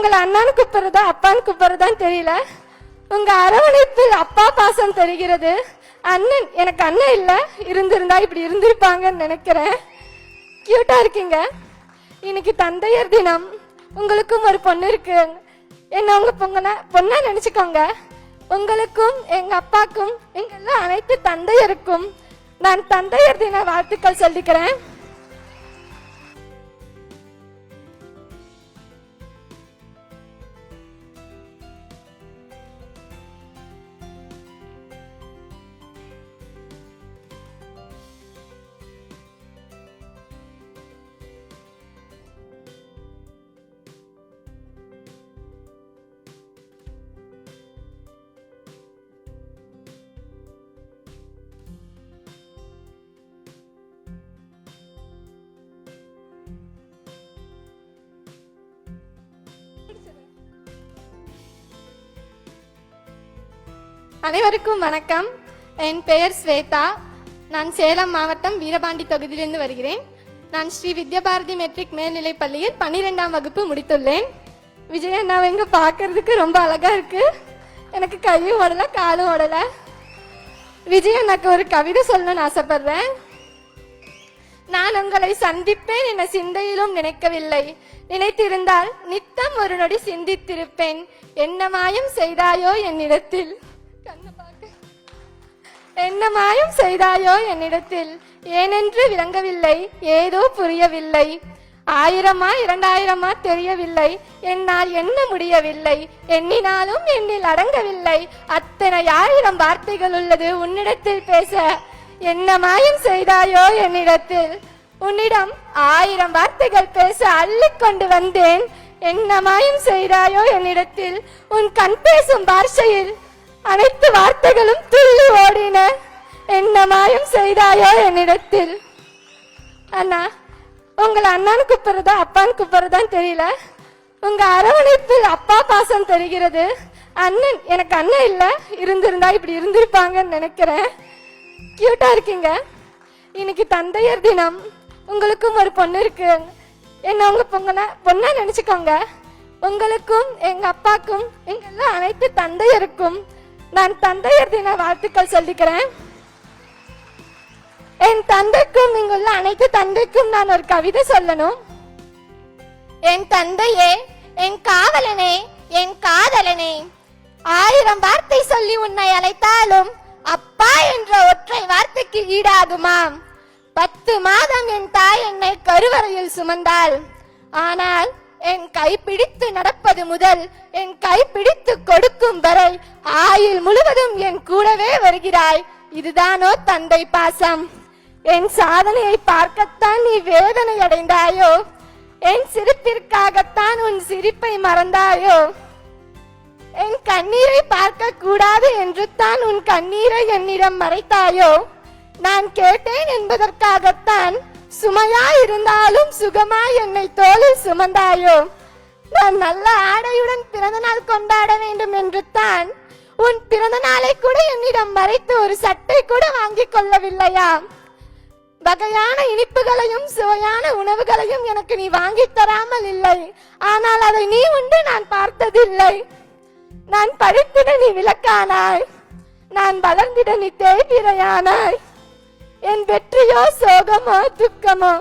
உங்களை அண்ணான்னு கூப்பிடுறதா அப்பான்னு கூப்பிடுறதான்னு தெரியல. உங்க அரவணைப்பில் அப்பா பாசம் தெரிகிறது. அண்ணன் எனக்கு அண்ணன் இல்ல, இருந்திருந்தா இப்படி இருந்திருப்பாங்கன்னு நினைக்கிறேன். கியூட்டா இருக்கீங்க. இன்னைக்கு தந்தையர் தினம். உங்களுக்கும் ஒரு பொண்ணு இருக்கு. என்ன உங்க பொண்ணா நினைச்சுக்கோங்க. உங்களுக்கும் எங்க அப்பாக்கும் எங்க எல்லாம் அனைத்து தந்தையருக்கும் நான் தந்தையர் தின வாழ்த்துக்கள் சொல்லிக்கிறேன். அனைவருக்கும் வணக்கம். என் பெயர் ஸ்வேதா. நான் சேலம் மாவட்டம் வீரபாண்டி தொகுதியிலிருந்து வருகிறேன். நான் ஸ்ரீ வித்யாபாரதி மெட்ரிக் மேல்நிலைப் பள்ளியில் 12ஆம் வகுப்பு முடித்துள்ளேன். விஜய் அண்ணாவை இங்க பார்க்கறதுக்கு ரொம்ப அழகா இருக்கு. எனக்கு கையும் ஓடல காலும் ஓடல. விஜய் அண்ணாக்கு ஒரு கவிதை சொல்லணும்னு ஆசைப்படுறேன். நான் உங்களை சந்திப்பேன் என சிந்தையிலும் நினைக்கவில்லை. நினைத்திருந்தால் நித்தம் ஒரு நொடி சிந்தித்திருப்பேன். என்ன மாயம் செய்தாயோ என்னிடத்தில், என்ன மாயம் செய்தாயோ என்னிடத்தில், ஏனென்று விளங்கவில்லை, ஏதோ புரியவில்லை. 1000 2000 தெரியவில்லை, என்னால் எண்ண முடியவில்லை, எண்ணினாலும் எண்ணில் அடங்கவில்லை. அத்தனை 1000 வார்த்தைகள் உள்ளது உன்னிடத்தில் பேச. என்ன மாயம் செய்தாயோ என்னிடத்தில், உன்னிடம் 1000 வார்த்தைகள் பேச அள்ளிக்கொண்டு வந்தேன். என்ன மாயம் செய்தாயோ என்னிடத்தில், உன் கண் பேசும் பாஷையில் அனைத்து வார்த்தைகளும் துள்ளி ஓடின. என்ன மாயம் செய்தாயோ என்னிடத்தில். அண்ணா, உங்களை அண்ணான்னு கூப்பிடுறதா அப்பான்னு கூப்பிடுறதான்னு தெரியல. உங்க அரவணைப்பில் அப்பா பாசம் தெரிகிறது. அண்ணன் எனக்கு அண்ணன் இல்ல, இருந்திருந்தா இப்படி இருந்திருப்பாங்கன்னு நினைக்கிறேன். கியூட்டா இருக்கீங்க. இன்னைக்கு தந்தையர் தினம். உங்களுக்கும் ஒரு பொண்ணு இருக்கு. என்ன உங்க பொண்ணா நினைச்சுக்கோங்க. உங்களுக்கும் எங்க அப்பாக்கும் எங்க எல்லாம் அனைத்து தந்தையருக்கும் நான் தந்தையர் தின வாழ்த்துக்கள் சொல்லிக்கிறேன். என் தந்தைக்கும் இங்குள்ள அனைத்து தந்தைக்கும் நான் ஒரு கவிதை சொல்லணும். என் தந்தையே, என் காவலனே, என் காதலனே, 1000 வார்த்தை சொல்லி உன்னை அழைத்தாலும் அப்பா என்ற ஒற்றை வார்த்தைக்கு ஈடாகுமாம். 10 மாதம் என் தாய் என்னை கருவறையில் சுமந்தாள். ஆனால் என் கை பிடித்து நடப்பது முதல் என் கை பிடித்து கொடுக்கும் வரை ஆயுள் முழுவதும் என் கூடவே வருகிறாய். இதுதானோ தந்தை பாசம். என் சாதனையை பார்க்கத்தான் நீ வேதனை அடைந்தாயோ, என் சிரிப்பிற்காகத்தான் உன் சிரிப்பை மறந்தாயோ, என் கண்ணீரை பார்க்க கூடாது என்று தான் உன் கண்ணீரை என்னிடம் மறைத்தாயோ, நான் கேட்டேன் என்பதற்காகத்தான் சுமையாய் இருந்தாலும் சுகமாய் என்னை தோளில் சுமந்தாயோ, நான் நல்ல ஆடையுடன் பிறந்த நாள் கொண்டாட வேண்டும் என்று தான் உன் பிறந்த நாளை கூட என்னிடம் மறைத்து ஒரு சட்டை கூட வாங்கி கொள்ளவில்லையா? வகையான இனிப்புகளையும் சுவையான உணவுகளையும் எனக்கு நீ வாங்கி தராமல் இல்லை. ஆனால் அதை நீ உண்டு நான் பார்த்ததில்லை. நான் படித்திட நீ விளக்கானாய், நான் வளர்ந்திட நீ தேய்பிரையானாய். என் வெற்றியோ சோகமோ துக்கமோ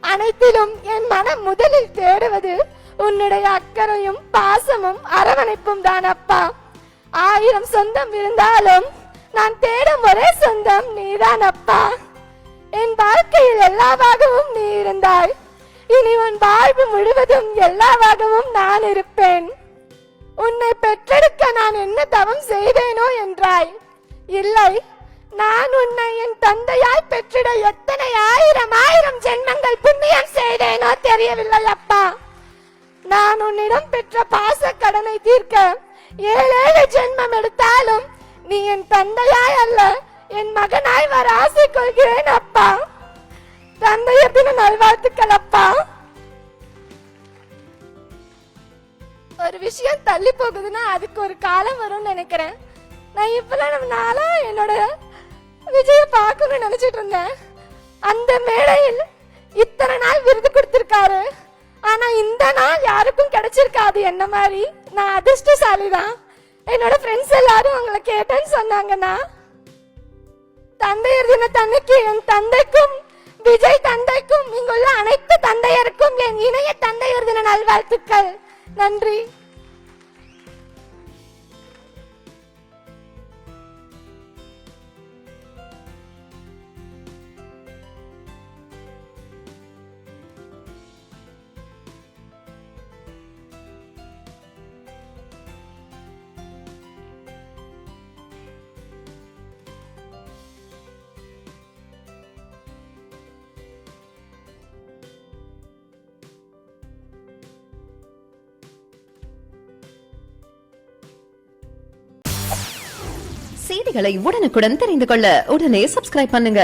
அனைத்திலும் என் மனம் முதலில் தேடுவது உன்னுடைய அக்கறையும் பாசமும் அரவணைப்பும் தான் அப்பா. 1000 சொந்தம் இருந்தாலும் நான் தேடும் ஒரே சொந்தம் நீதான் அப்பா. என் வாழ்க்கையில் எல்லாவாகவும் நீ இருந்தாய். இனி உன் வாழ்வு முழுவதும் எல்லாவாகவும் நான் இருப்பேன். உன்னை பெற்றெடுக்க நான் என்ன தவம் செய்தேனோ என்றாய். இல்லை, நான் உன்னை என் தந்தையாய் பெற்றிட எத்தனை 1000 ஜென்மங்கள் புண்ணியம் செய்தேனோ தெரியவில்லை அப்பா. நான் உன்னிடம் பெற்ற பாச கடனை தீர்க்க 7 ஜென்மம் எடுத்தாலும் நீ என் தந்தையாய் அல்ல, என் மகனாய் வர ஆசை கொள்கிறேன் அப்பா. தந்தையர் தின நல்வாழ்த்துக்கள் அப்பா. ஒரு விஷயம் தள்ளி போகுதுன்னா அதுக்கு ஒரு காலம் வரும்னு நினைக்கிறேன். நான் இவ்வளவு நாளா என்னோட விஜய பார்க்கணும்னு நினைச்சிட்டு இருந்தேன். அந்த மேடையில் இத்தனை நாள் விருது கொடுத்திருக்காரு. ஆனா இந்த நாள் யாருக்கும் கிடைச்சிருக்காது என்ன மாதிரி. நான் அதிர்ஷ்டசாலிதான். என்னோட ஃப்ரெண்ட்ஸ் எல்லாரும் உங்களை கேட்டேன்னு சொன்னாங்கன்னா, தந்தையர் தினத்தன்னைக்கு என் தந்தைக்கும் விஜய் தந்தைக்கும் இங்குள்ள அனைத்து தந்தையருக்கும் என் இணைய தந்தையர் தின நல்வாழ்த்துக்கள். நன்றி. செய்திகளை உடனுக்குடன் தெரிந்து கொள்ள உடனே சப்ஸ்கிரைப் பண்ணுங்க.